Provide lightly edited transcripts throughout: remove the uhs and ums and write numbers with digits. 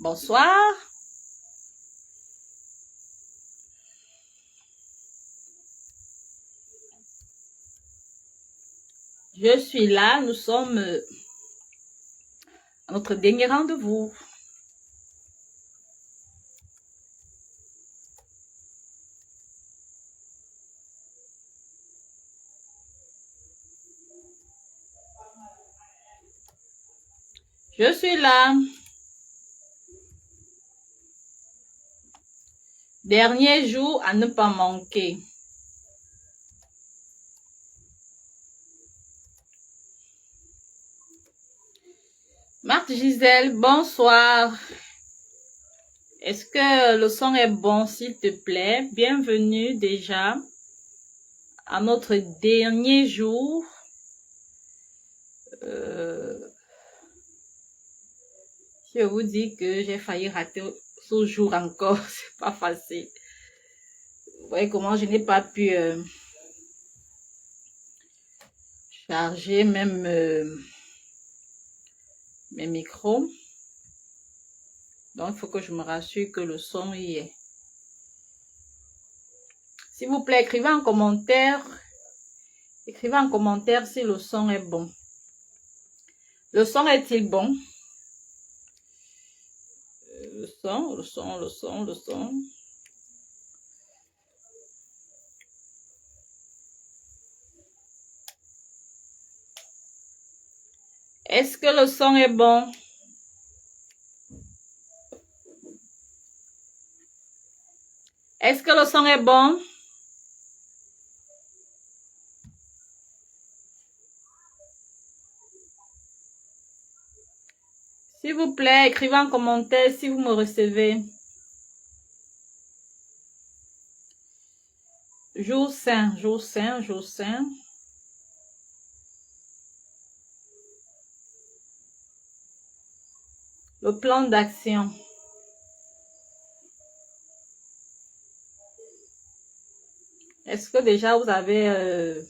Bonsoir. Je suis là, nous sommes à notre dernier rendez-vous. Je suis là. Dernier jour à ne pas manquer. Marthe Gisèle, bonsoir. Est-ce que le son est bon, s'il te plaît? Bienvenue déjà à notre dernier jour. Je vous dis que j'ai failli rater ce jour encore. C'est pas facile. Vous voyez comment je n'ai pas pu charger même mes micros. Donc, il faut que je me rassure que le son y est. S'il vous plaît, écrivez en commentaire. Écrivez en commentaire si le son est bon. Le son est-il bon? Le son. Est-ce que le son est bon? Est-ce que le son est bon? S'il vous plaît, écrivez en commentaire si vous me recevez. Jour saint. Le plan d'action. Est-ce que déjà vous avez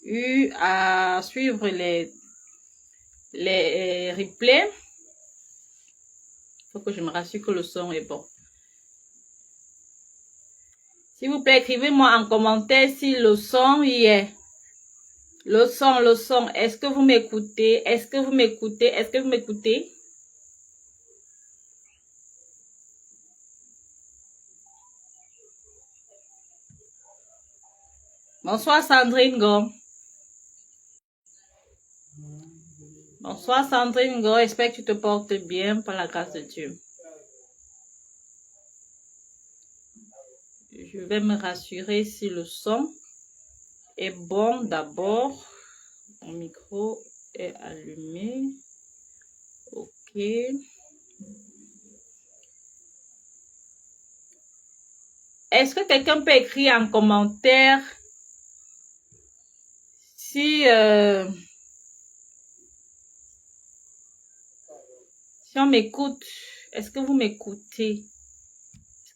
eu à suivre les replays? Il faut que je me rassure que le son est bon. S'il vous plaît, écrivez-moi en commentaire si le son y est. Le son. Est-ce que vous m'écoutez? Est-ce que vous m'écoutez? Bonsoir Sandrine Go. Bonsoir Sandrine Go. J'espère que tu te portes bien par la grâce de Dieu. Je vais me rassurer si le son est bon d'abord. Mon micro est allumé. Ok. Est-ce que quelqu'un peut écrire en commentaire si on m'écoute? Est-ce que vous m'écoutez?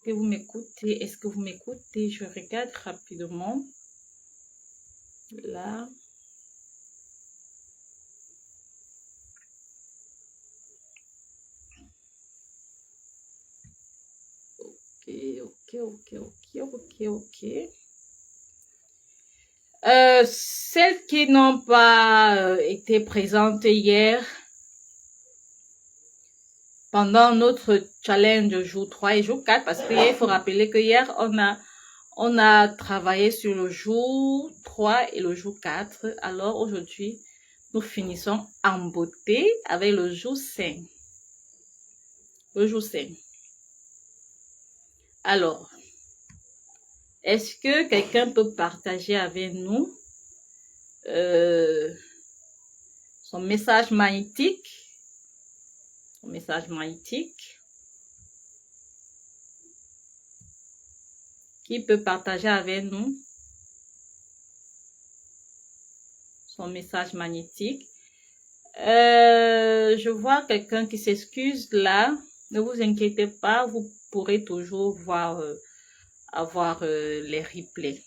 Est-ce que vous m'écoutez? Je regarde rapidement. Là. Ok. Celles qui n'ont pas été présentes hier pendant notre challenge jour 3 et jour 4, parce que il faut rappeler que hier on a travaillé sur le jour 3 et le jour 4. Alors aujourd'hui, nous finissons en beauté avec le jour 5. Alors, est-ce que quelqu'un peut partager avec nous son message magnétique? Qui peut partager avec nous son message magnétique? Je vois quelqu'un qui s'excuse là. Ne vous inquiétez pas, vous pourrez toujours avoir les replays.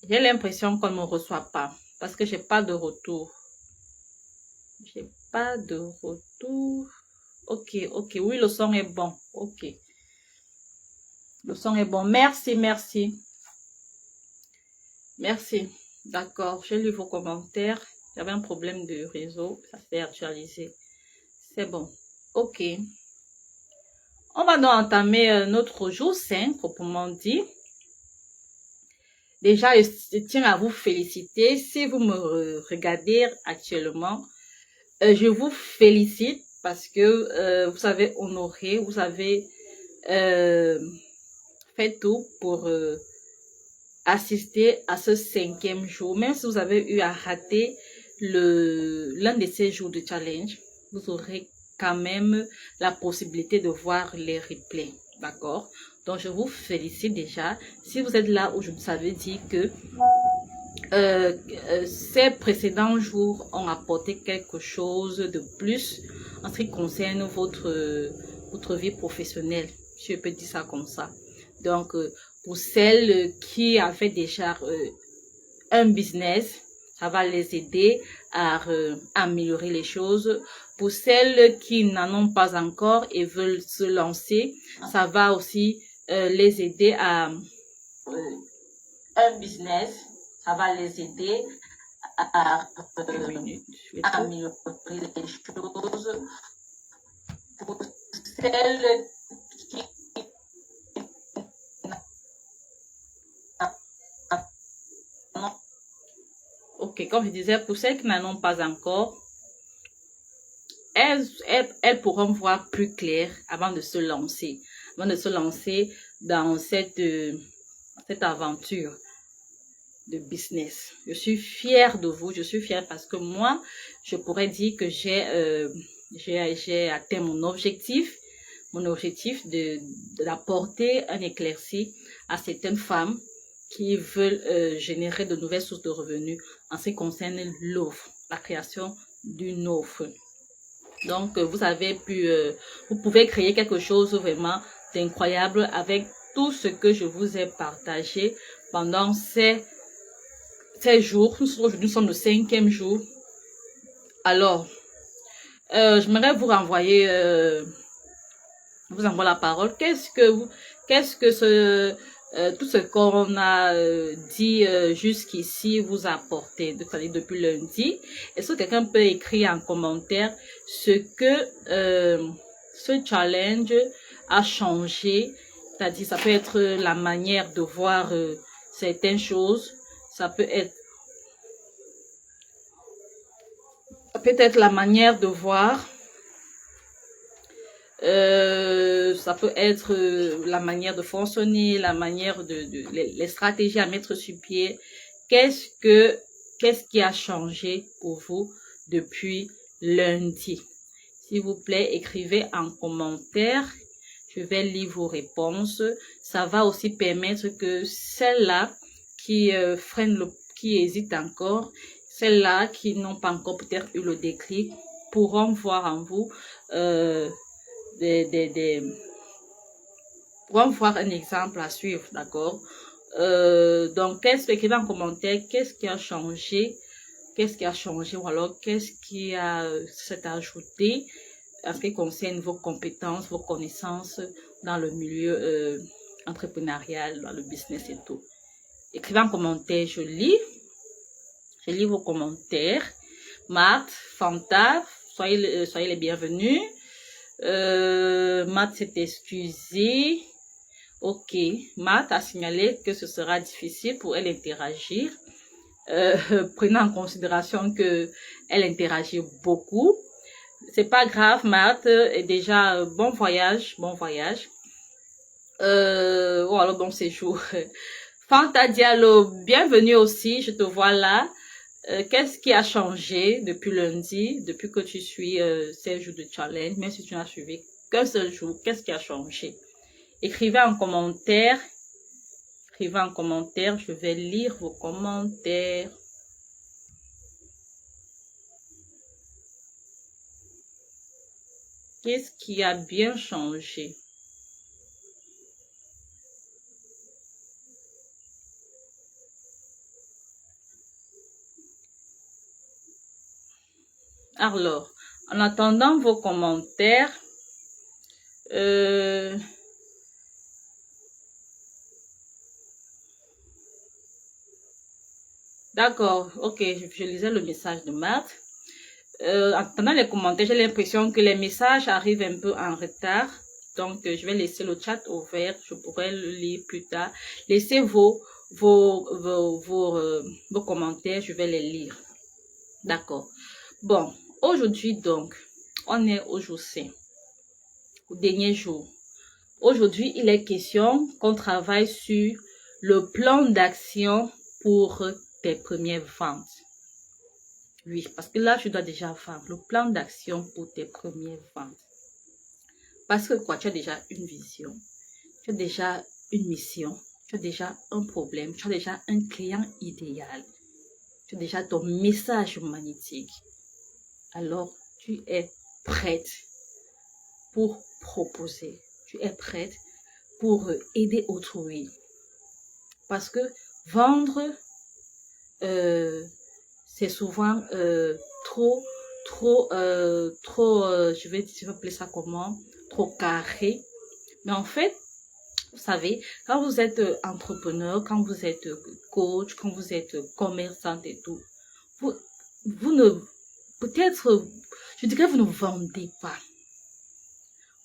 J'ai l'impression qu'on ne me reçoit pas. parce que j'ai pas de retour. J'ai pas de retour. Ok, ok. Oui, le son est bon. Ok. Le son est bon. Merci, merci. Merci. D'accord. J'ai lu vos commentaires. J'avais un problème de réseau. Ça s'est actualisé. C'est bon. Ok. On va donc entamer notre jour 5, proprement dit. Déjà, je tiens à vous féliciter. Si vous me regardez actuellement, je vous félicite parce que vous avez honoré, vous avez fait tout pour assister à ce 5e jour. Même si vous avez eu à rater l'un de ces jours de challenge, vous aurez quand même la possibilité de voir les replays. D'accord? Donc, je vous félicite déjà. Si vous êtes là où je vous avais dit que ces précédents jours ont apporté quelque chose de plus en ce qui concerne votre vie professionnelle, si je peux dire ça comme ça. Donc, pour celles qui avaient déjà un business, ça va les aider à améliorer les choses. Pour celles qui n'en ont pas encore et veulent se lancer, ça va aussi les aider à un business. Ça va les aider à améliorer les choses. Pour celles qui ok, comme je disais, pour celles qui n'en ont pas encore, elles pourront voir plus clair avant de se lancer. Avant de se lancer dans cette aventure de business. Je suis fière de vous, je suis fière parce que moi, je pourrais dire que j'ai atteint mon objectif d'apporter un éclairci à certaines femmes qui veulent générer de nouvelles sources de revenus en ce qui concerne l'offre, la création d'une offre. Donc, vous pouvez créer quelque chose vraiment d'incroyable avec tout ce que je vous ai partagé pendant ces jours. Aujourd'hui, nous sommes le 5e jour. Alors, j'aimerais vous renvoyer, vous envoie la parole. Qu'est-ce que tout ce qu'on a dit jusqu'ici vous a apporté, depuis lundi? Est-ce que quelqu'un peut écrire en commentaire ce que ce challenge a changé? C'est-à-dire, ça peut être la manière de voir certaines choses. Ça peut être la manière de voir. Ça peut être la manière de fonctionner, la manière les stratégies à mettre sur pied. Qu'est-ce qui a changé pour vous depuis lundi? S'il vous plaît, écrivez en commentaire. Je vais lire vos réponses. Ça va aussi permettre que celles-là qui qui hésitent encore, celles-là qui n'ont pas encore peut-être eu le déclic, pourront voir en vous pourront voir un exemple à suivre, d'accord? Donc, écrivez en commentaire, qu'est-ce qui a changé? Qu'est-ce qui a changé ou alors qu'est-ce qui s'est ajouté en ce qui concerne vos compétences, vos connaissances dans le milieu entrepreneurial, dans le business et tout. Écrivez en commentaire, je lis vos commentaires. Marthe, Fanta, soyez les bienvenus. Matt s'est excusée. Ok, Matt a signalé que ce sera difficile pour elle interagir. Prenant en considération que elle interagit beaucoup. C'est pas grave, Matt. Et déjà, bon voyage. Alors bon séjour. Fanta Diallo, bienvenue aussi. Je te vois là. Qu'est-ce qui a changé depuis lundi, depuis que tu suis ces jours de challenge, même si tu n'as suivi qu'un seul jour, qu'est-ce qui a changé? Écrivez en commentaire, je vais lire vos commentaires. Qu'est-ce qui a bien changé? Alors, en attendant vos commentaires, d'accord, ok, je lisais le message de Marthe. En attendant les commentaires, j'ai l'impression que les messages arrivent un peu en retard. Donc, je vais laisser le chat ouvert. Je pourrai le lire plus tard. Laissez vos commentaires. Je vais les lire. D'accord. Bon, aujourd'hui, donc, on est au jour 5. Au dernier jour. Aujourd'hui, il est question qu'on travaille sur le plan d'action pour tes premières ventes. Oui, parce que là, tu dois déjà vendre le plan d'action pour tes premières ventes. Parce que quoi, tu as déjà une vision, tu as déjà une mission, tu as déjà un problème, tu as déjà un client idéal, tu as déjà ton message magnétique. Alors, tu es prête pour proposer, tu es prête pour aider autrui. Parce que vendre, c'est souvent trop, je vais appeler ça comment, trop carré. Mais en fait, vous savez, quand vous êtes entrepreneur, quand vous êtes coach, quand vous êtes commerçante et tout, vous ne, peut-être, je dirais, vous ne vendez pas.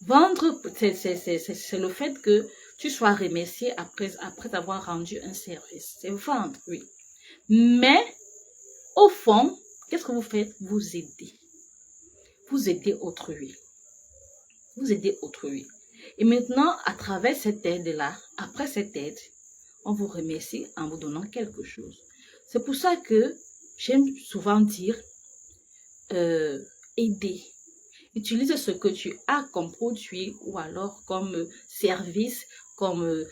Vendre, c'est le fait que tu sois remercié après avoir rendu un service. C'est vendre, oui. Mais, au fond, qu'est-ce que vous faites? Vous aidez. Vous aidez autrui. Vous aidez autrui. Et maintenant, à travers cette aide-là, après cette aide, on vous remercie en vous donnant quelque chose. C'est pour ça que j'aime souvent dire, aider. Utilise ce que tu as comme produit ou alors comme service, comme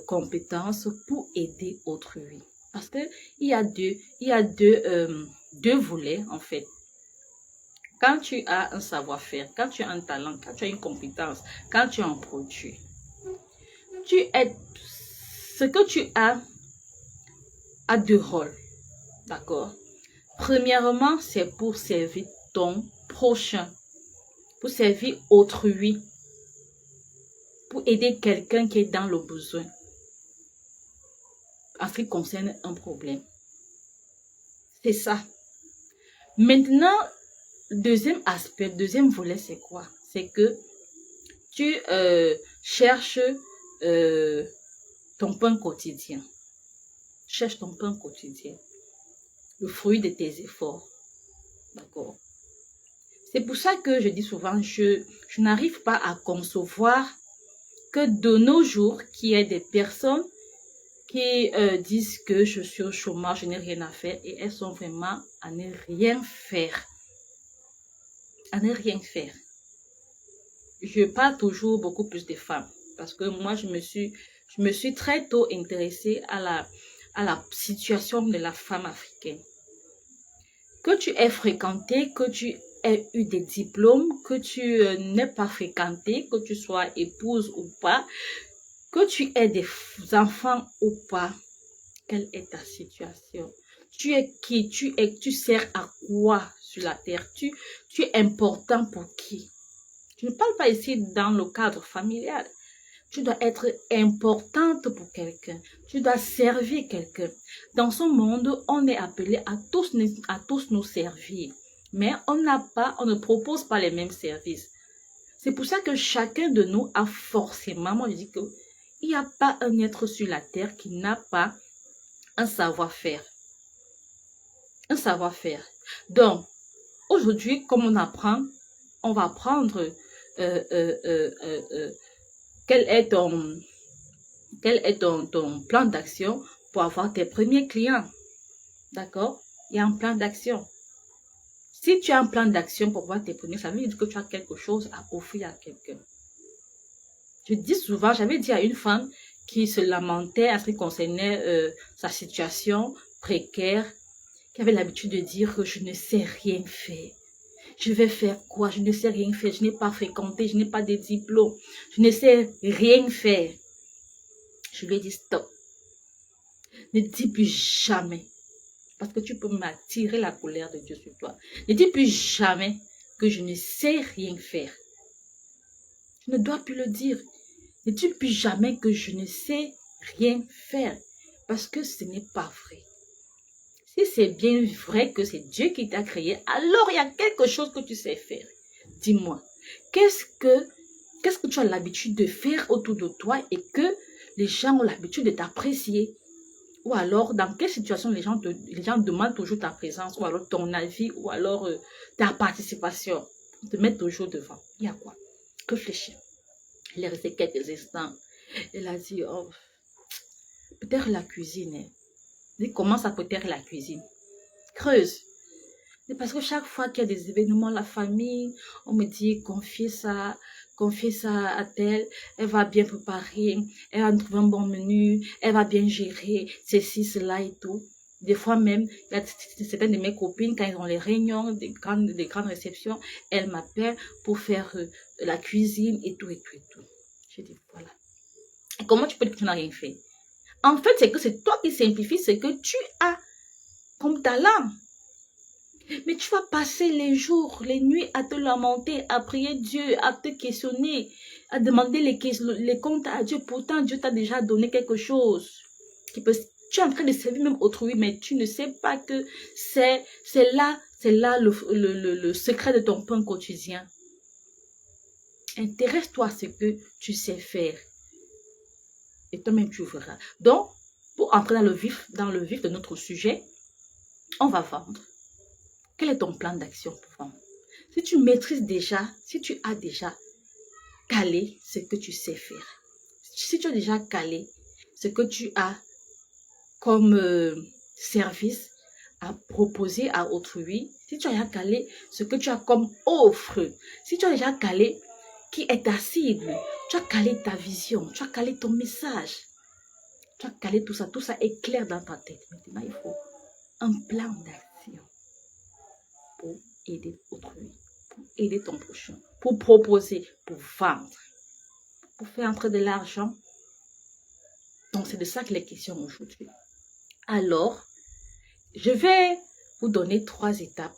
compétence pour aider autrui. Parce que il y a deux volets en fait. Quand tu as un savoir-faire, quand tu as un talent, quand tu as une compétence, quand tu as un produit, ce que tu as deux rôles. D'accord? Premièrement, c'est pour servir ton prochain, pour servir autrui, pour aider quelqu'un qui est dans le besoin en ce qui concerne un problème. C'est ça. Maintenant, deuxième aspect, deuxième volet, c'est quoi? C'est que tu cherches ton pain quotidien. Cherche ton pain quotidien. Le fruit de tes efforts. D'accord? C'est pour ça que je dis souvent, je n'arrive pas à concevoir que de nos jours, qu'il y ait des personnes qui disent que je suis au chômage, je n'ai rien à faire et elles sont vraiment à ne rien faire. À ne rien faire. Je parle toujours beaucoup plus des femmes parce que moi, je me suis très tôt intéressée à la situation de la femme africaine. Que tu aies fréquenté, que tu aies eu des diplômes, que tu n'aies pas fréquenté, que tu sois épouse ou pas, que tu aies des enfants ou pas, quelle est ta situation? Tu es qui? Tu sers à quoi sur la terre? Tu es important pour qui? Je ne parle pas ici dans le cadre familial. Tu dois être importante pour quelqu'un. Tu dois servir quelqu'un. Dans ce monde, on est appelé à tous nous servir. Mais on ne propose pas les mêmes services. C'est pour ça que chacun de nous a forcément, moi je dis que il n'y a pas un être sur la terre qui n'a pas un savoir-faire. Un savoir-faire. Donc, aujourd'hui, comme on apprend, on va apprendre quel est ton plan d'action pour avoir tes premiers clients. D'accord? Il y a un plan d'action. Si tu as un plan d'action pour avoir tes premiers, ça veut dire que tu as quelque chose à offrir à quelqu'un. Je dis souvent, j'avais dit à une femme qui se lamentait à ce qui concernait sa situation précaire, qui avait l'habitude de dire que je ne sais rien faire. Je vais faire quoi? Je ne sais rien faire. Je n'ai pas fréquenté, je n'ai pas de diplôme. Je ne sais rien faire. Je lui ai dit stop. Ne dis plus jamais. Parce que tu peux m'attirer la colère de Dieu sur toi. Ne dis plus jamais que je ne sais rien faire. Tu ne dois plus le dire. Ne dis plus jamais que je ne sais rien faire. Parce que ce n'est pas vrai. Si c'est bien vrai que c'est Dieu qui t'a créé, alors il y a quelque chose que tu sais faire. Dis-moi, qu'est-ce que tu as l'habitude de faire autour de toi et que les gens ont l'habitude de t'apprécier? Ou alors, dans quelle situation les gens demandent toujours ta présence, ou alors ton avis, ou alors ta participation. Te mettre toujours devant. Il y a quoi? Réfléchis. Elle est restée quelques instants. Elle a dit, oh, peut-être la cuisine. Hein. Elle dit, comment ça peut être la cuisine? Creuse. C'est parce que chaque fois qu'il y a des événements, la famille, on me dit, confiez ça à telle, elle va bien préparer, elle va trouver un bon menu, elle va bien gérer ceci, cela et tout. Des fois même, il y a certaines de mes copines, quand elles ont les réunions, des grandes réceptions, elles m'appellent pour faire la cuisine et tout, et tout, et tout. Je dis, voilà. Et comment tu peux dire que tu n'as rien fait? En fait, c'est que c'est toi qui simplifies ce que tu as comme talent. Mais tu vas passer les jours, les nuits à te lamenter, à prier Dieu, à te questionner, à demander les comptes à Dieu. Pourtant, Dieu t'a déjà donné quelque chose. Tu es en train de servir même autrui, mais tu ne sais pas que c'est là le secret de ton pain quotidien. Intéresse-toi à ce que tu sais faire. Et toi-même, tu verras. Donc, pour entrer dans le vif de notre sujet, on va vendre. Quel est ton plan d'action pour vendre? Si tu maîtrises déjà, si tu as déjà calé ce que tu sais faire, si tu as déjà calé ce que tu as comme service à proposer à autrui, si tu as déjà calé ce que tu as comme offre, si tu as déjà calé qui est ta cible, tu as calé ta vision, tu as calé ton message, tu as calé tout ça est clair dans ta tête. Maintenant, il faut un plan d'action pour aider autrui, pour aider ton prochain, pour proposer, pour vendre, pour faire entrer de l'argent. Donc, c'est de ça qu'il est question aujourd'hui. Alors, je vais vous donner 3 étapes.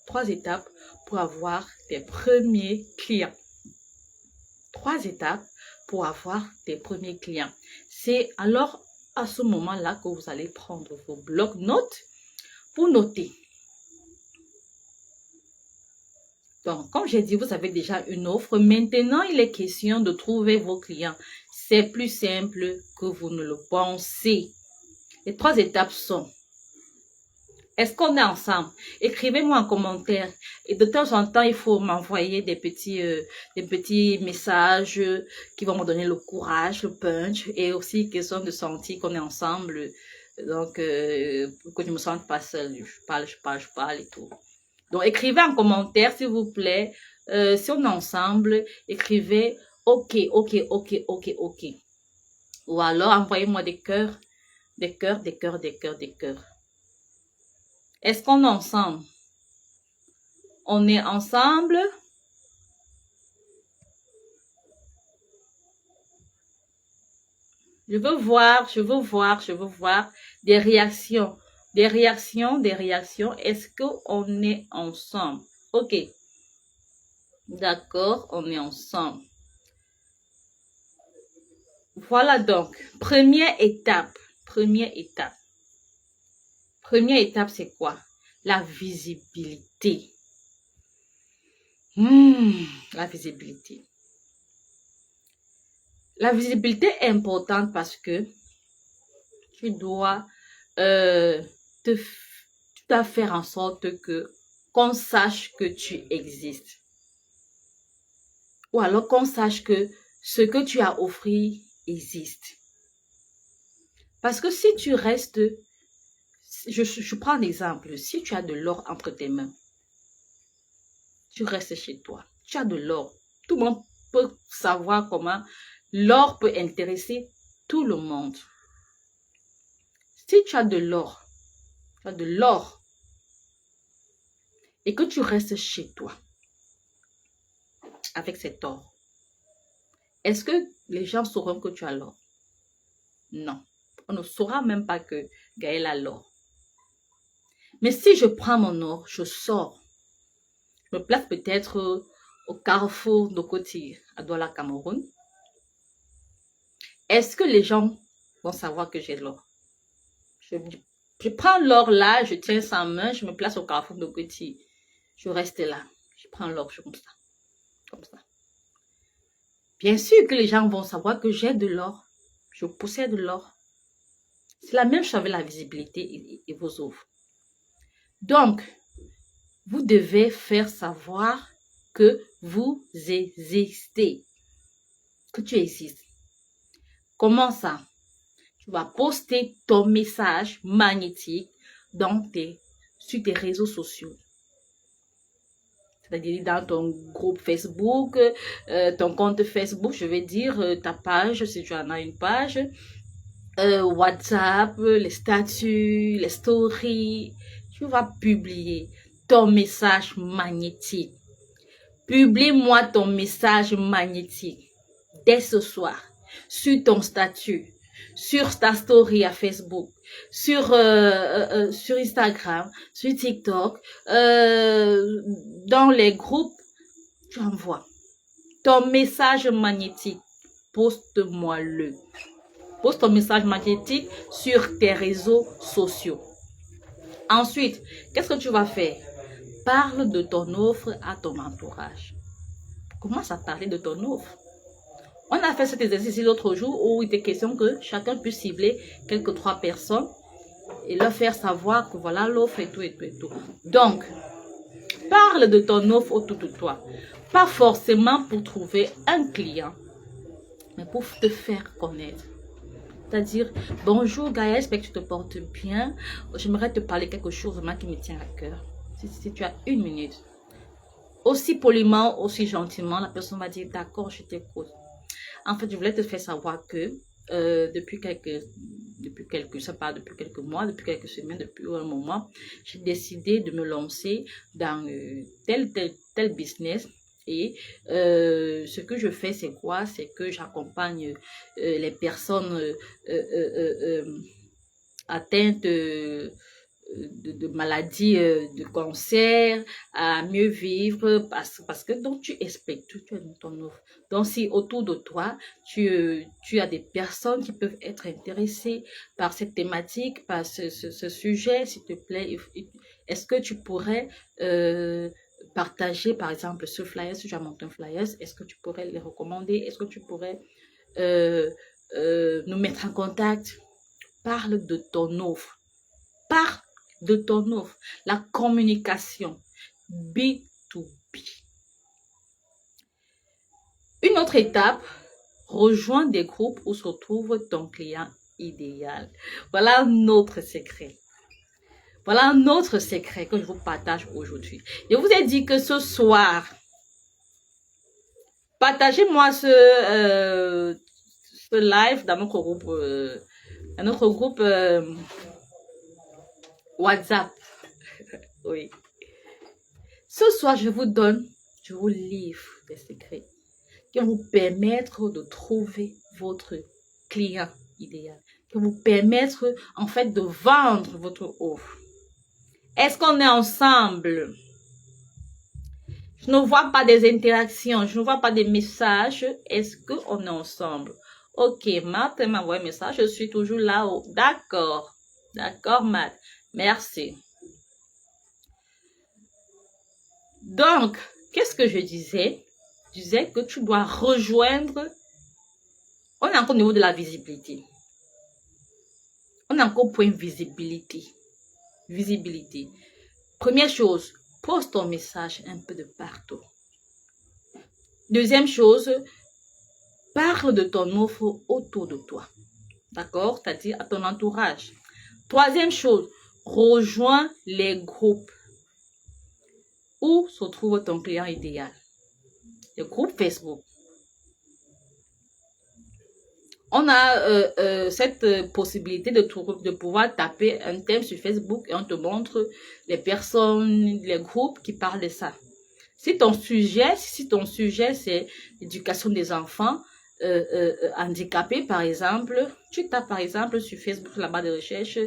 3 étapes pour avoir tes premiers clients. 3 étapes pour avoir tes premiers clients. C'est alors à ce moment-là que vous allez prendre vos blocs-notes pour noter. Donc, comme j'ai dit, vous avez déjà une offre. Maintenant, il est question de trouver vos clients. C'est plus simple que vous ne le pensez. Les 3 étapes sont: est-ce qu'on est ensemble? Écrivez-moi en commentaire. Et de temps en temps, il faut m'envoyer des petits messages qui vont me donner le courage, le punch. Et aussi question de sentir qu'on est ensemble. Donc, pour que je me sente pas seule. Je parle et tout. Donc, écrivez en commentaire, s'il vous plaît. Si on est ensemble, écrivez OK. Ou alors, envoyez-moi des cœurs. Est-ce qu'on est ensemble? On est ensemble? Je veux voir des réactions. Des réactions. Est-ce qu'on est ensemble? OK. D'accord, on est ensemble. Voilà donc, première étape, c'est quoi? La visibilité. La visibilité. La visibilité est importante parce que tu dois faire en sorte qu'on sache que tu existes. Ou alors qu'on sache que ce que tu as offert existe. Parce que si tu restes, je prends un exemple, si tu as de l'or entre tes mains, tu restes chez toi, tu as de l'or, tout le monde peut savoir comment l'or peut intéresser tout le monde. Si tu as de l'or, et que tu restes chez toi avec cet or, est-ce que les gens sauront que tu as l'or? Non. On ne saura même pas que Gaëlle a l'or. Mais si je prends mon or, je sors. Je me place peut-être au carrefour d'Okoti, à Douala, Cameroun. Est-ce que les gens vont savoir que j'ai l'or? Je prends l'or là, je tiens ça en main, je me place au carrefour d'Okoti. Je reste là. Je prends l'or, comme ça. Comme ça. Bien sûr que les gens vont savoir que j'ai de l'or. Je possède de l'or. C'est la même chose avec la visibilité et vos offres. Donc, vous devez faire savoir que vous existez. Que tu existes. Comment ça? Tu vas poster ton message magnétique sur tes réseaux sociaux. C'est-à-dire dans ton groupe Facebook, ton compte Facebook, je vais dire ta page, si tu en as une page, WhatsApp, les statuts, les stories. Tu vas publier ton message magnétique. Publie-moi ton message magnétique dès ce soir sur ton statut, sur ta story à Facebook, sur Instagram, sur TikTok, dans les groupes, tu envoies ton message magnétique. Poste-moi-le. Poste ton message magnétique sur tes réseaux sociaux. Ensuite, qu'est-ce que tu vas faire? Parle de ton offre à ton entourage. Commence à parler de ton offre. On a fait cet exercice l'autre jour où il était question que chacun puisse cibler quelques 3 personnes et leur faire savoir que voilà l'offre et tout et tout et tout. Donc, parle de ton offre autour de toi. Pas forcément pour trouver un client, mais pour te faire connaître. C'est-à-dire, bonjour Gaël, j'espère que tu te portes bien. J'aimerais te parler quelque chose qui me tient à cœur. Si tu as 1 minute. Aussi poliment, aussi gentiment, la personne va dire, d'accord, je t'écoute. En fait, je voulais te faire savoir que depuis quelques mois, depuis quelques semaines, depuis un moment, j'ai décidé de me lancer dans tel business. Et ce que je fais, c'est quoi? C'est que j'accompagne les personnes atteintes de maladies, de cancer, à mieux vivre, parce que donc tu expliques, tu es dans ton offre. Donc si autour de toi, tu as des personnes qui peuvent être intéressées par cette thématique, par ce sujet, s'il te plaît, est-ce que tu pourrais partager par exemple ce flyer, si tu as monté un flyer, est-ce que tu pourrais les recommander, est-ce que tu pourrais nous mettre en contact? Parle de ton offre. Parle de ton offre. La communication B2B. Une autre étape, rejoins des groupes où se trouve ton client idéal. Voilà notre secret. Voilà un autre secret que je vous partage aujourd'hui. Je vous ai dit que ce soir, partagez-moi ce live dans notre groupe, WhatsApp. Oui. Ce soir, je vous livre des secrets qui vont vous permettre de trouver votre client idéal, qui vont vous permettre en fait de vendre votre offre. Est-ce qu'on est ensemble? Je ne vois pas des interactions, je ne vois pas des messages. Est-ce qu'on est ensemble? Ok, Matt m'a envoyé un message, je suis toujours là-haut. D'accord, d'accord Matt, merci. Donc, qu'est-ce que je disais? Je disais que tu dois rejoindre. On est encore au niveau de la visibilité. On est encore au point visibilité. Visibilité. Première chose, poste ton message un peu de partout. Deuxième chose, parle de ton offre autour de toi. D'accord? C'est-à-dire à ton entourage. Troisième chose, rejoins les groupes. Où se trouve ton client idéal? Le groupe Facebook. On a cette possibilité de pouvoir taper un thème sur Facebook et on te montre les personnes, les groupes qui parlent de ça. Si ton sujet c'est l'éducation des enfants handicapés par exemple, tu tapes par exemple sur Facebook la barre de recherche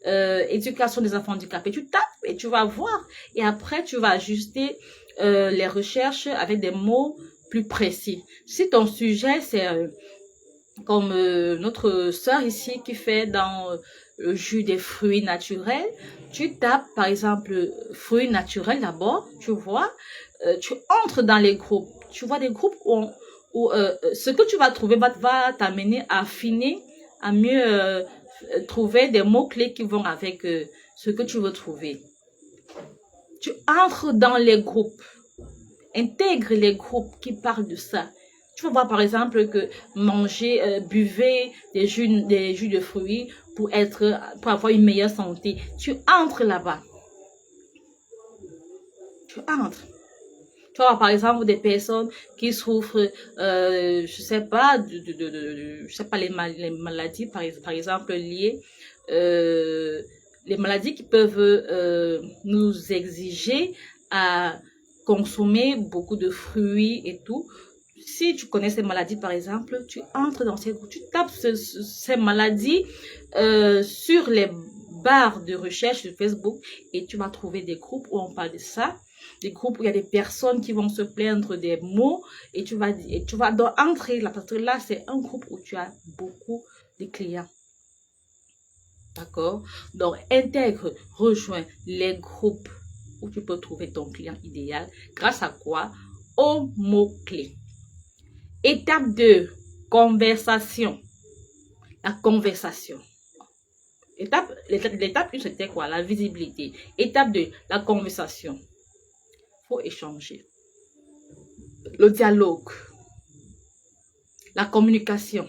éducation des enfants handicapés, tu tapes, et tu vas voir. Et après, tu vas ajuster les recherches avec des mots plus précis. Si ton sujet, c'est comme notre sœur ici qui fait dans le jus des fruits naturels, tu tapes par exemple fruits naturels d'abord, tu vois, tu entres dans les groupes. Tu vois des groupes où ce que tu vas trouver va t'amener à affiner, à mieux trouver des mots-clés qui vont avec ce que tu veux trouver. Tu entres dans les groupes, intègre les groupes qui parlent de ça. Tu vas voir par exemple que manger, buvez des jus de fruits pour avoir une meilleure santé. Tu entres là-bas. Tu entres. Tu vois, par exemple, des personnes qui souffrent, je sais pas, je sais pas, les maladies, par exemple, liées, les maladies qui peuvent nous exiger à consommer beaucoup de fruits et tout. Si tu connais ces maladies, par exemple, tu entres dans ces groupes, tu tapes ces maladies sur les barres de recherche de Facebook et tu vas trouver des groupes où on parle de ça. Des groupes où il y a des personnes qui vont se plaindre des mots et tu vas entrer là parce que là c'est un groupe où tu as beaucoup de clients. D'accord? Donc intègre, rejoins les groupes où tu peux trouver ton client idéal. Grâce à quoi? Aux mots-clés. Étape 2, conversation. La conversation. L'étape 1, c'était quoi? La visibilité. Étape 2, la conversation. Faut échanger. Le dialogue. La communication.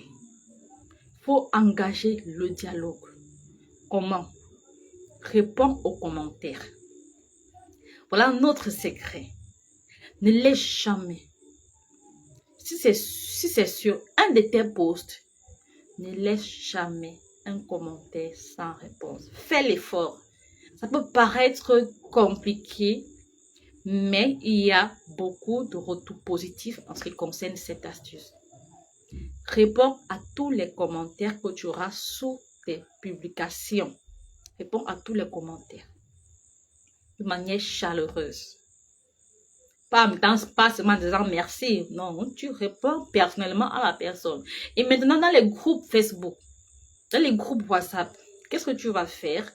Faut engager le dialogue. Comment? Réponds aux commentaires. Voilà notre secret. Ne laisse jamais. Si c'est sur un de tes posts, ne laisse jamais un commentaire sans réponse. Fais l'effort. Ça peut paraître compliqué, mais il y a beaucoup de retours positifs en ce qui concerne cette astuce. Réponds à tous les commentaires que tu auras sous tes publications. Réponds à tous les commentaires de manière chaleureuse. Pas seulement en disant merci. Non, tu réponds personnellement à la personne. Et maintenant, dans les groupes Facebook, dans les groupes WhatsApp, qu'est-ce que tu vas faire?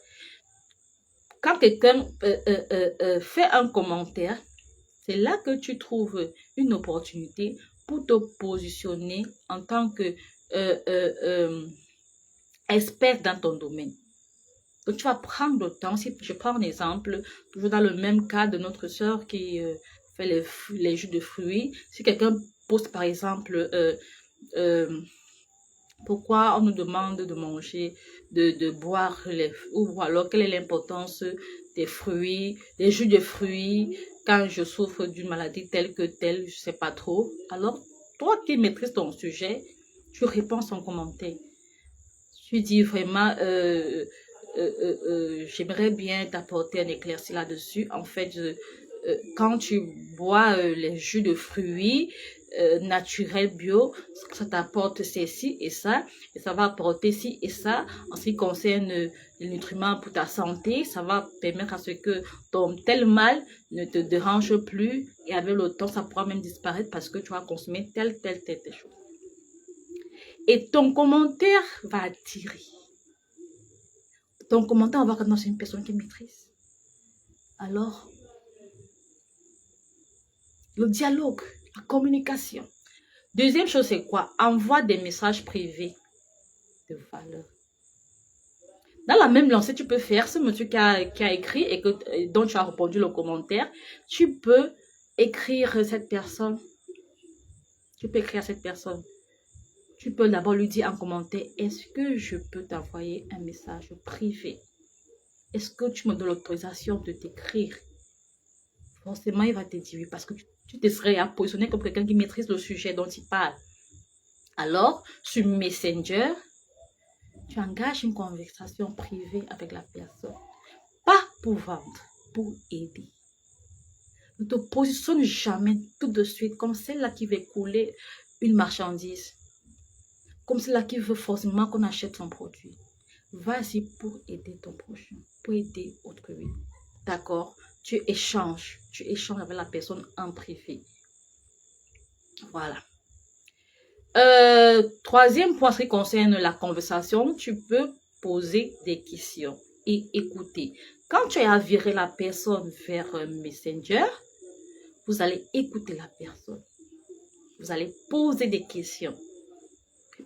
Quand quelqu'un fait un commentaire, c'est là que tu trouves une opportunité pour te positionner en tant que expert dans ton domaine. Donc, tu vas prendre le temps. Si je prends un exemple, toujours dans le même cas de notre sœur qui fait les jus de fruits. Si quelqu'un poste par exemple pourquoi on nous demande de manger, de boire ou alors quelle est l'importance des fruits, des jus de fruits quand je souffre d'une maladie telle que telle, je sais pas trop. Alors, toi qui maîtrises ton sujet, tu réponds son commentaire. Tu dis vraiment, j'aimerais bien t'apporter un éclairci là-dessus. En fait, quand tu bois les jus de fruits naturels bio, ça t'apporte ceci et ça va apporter ci et ça. En ce qui concerne les nutriments pour ta santé, ça va permettre à ce que ton tel mal ne te dérange plus et avec le temps, ça pourra même disparaître parce que tu vas consommer telle chose. Et ton commentaire va attirer. Ton commentaire va voir que c'est une personne qui maîtrise. Alors, le dialogue, la communication. Deuxième chose, c'est quoi? Envoie des messages privés de valeur. Dans la même lancée, tu peux faire ce monsieur qui a écrit et dont tu as répondu le commentaire. Tu peux écrire cette personne. Tu peux écrire à cette personne. Tu peux d'abord lui dire en commentaire, est-ce que je peux t'envoyer un message privé? Est-ce que tu me donnes l'autorisation de t'écrire? Forcément, il va te dire oui parce que tu te serais à positionner comme quelqu'un qui maîtrise le sujet dont il parle. Alors, sur Messenger, tu engages une conversation privée avec la personne. Pas pour vendre, pour aider. Ne te positionne jamais tout de suite comme celle-là qui veut couler une marchandise. Comme celle-là qui veut forcément qu'on achète son produit. Vas-y pour aider ton prochain, pour aider autrui. d'accord? Tu échanges avec la personne en privé. Voilà. Troisième point, ce qui concerne la conversation, tu peux poser des questions et écouter. Quand tu as viré la personne vers Messenger, vous allez écouter la personne. Vous allez poser des questions.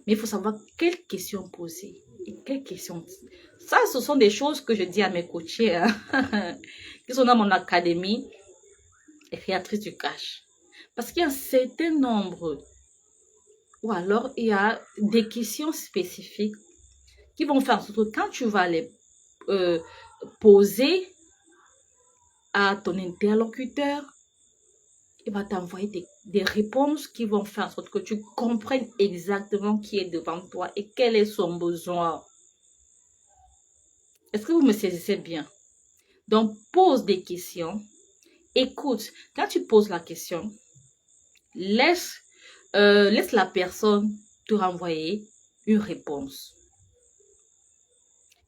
Mais il faut savoir quelles questions poser et quelles questions. Ça, ce sont des choses que je dis à mes coachés, hein, qui sont dans mon académie, les créatrices du cash. Parce qu'il y a un certain nombre, ou alors il y a des questions spécifiques qui vont faire en sorte que quand tu vas les poser à ton interlocuteur, il va t'envoyer des réponses qui vont faire en sorte que tu comprennes exactement qui est devant toi et quel est son besoin. Est-ce que vous me saisissez bien? Donc, pose des questions. Écoute, quand tu poses la question, laisse la personne te renvoyer une réponse.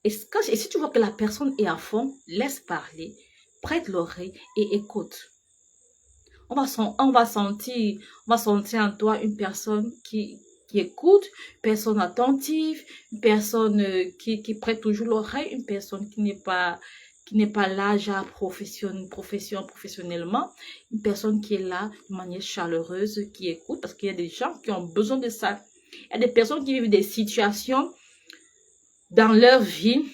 Et si tu vois que la personne est à fond, laisse parler, prête l'oreille et écoute. On va sentir en toi une personne qui écoute, une personne attentive, une personne qui prête toujours l'oreille, une personne qui n'est pas là déjà professionnellement, une personne qui est là de manière chaleureuse, qui écoute, parce qu'il y a des gens qui ont besoin de ça. Il y a des personnes qui vivent des situations dans leur vie,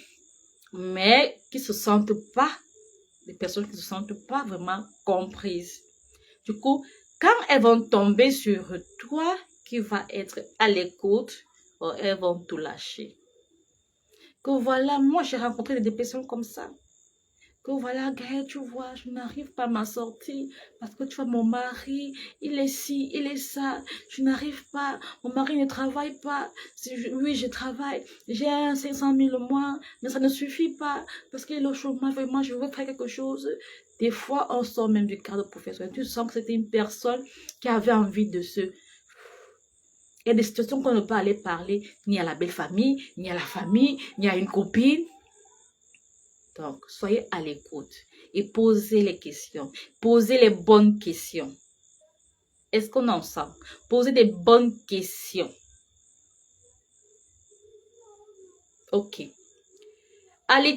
mais qui se sentent pas, des personnes qui se sentent pas vraiment comprises. Du coup, quand elles vont tomber sur toi qui va être à l'écoute, elles vont tout lâcher. Que voilà, moi j'ai rencontré des personnes comme ça. Que voilà, Gaëlle, tu vois, je n'arrive pas à m'en sortir parce que tu vois, mon mari, il est ci, il est ça, je n'arrive pas, mon mari ne travaille pas, oui, je travaille, j'ai 500 000 au mois, mais ça ne suffit pas parce qu'il est au chômage, vraiment, je veux faire quelque chose. Des fois, on sort même du cadre professionnel, tu sens que c'était une personne qui avait envie de se... Il y a des situations qu'on ne peut aller parler ni à la belle famille, ni à la famille, ni à une copine. Donc, soyez à l'écoute et posez les questions. Posez les bonnes questions. Est-ce qu'on est ensemble? Posez des bonnes questions. Ok. Allez.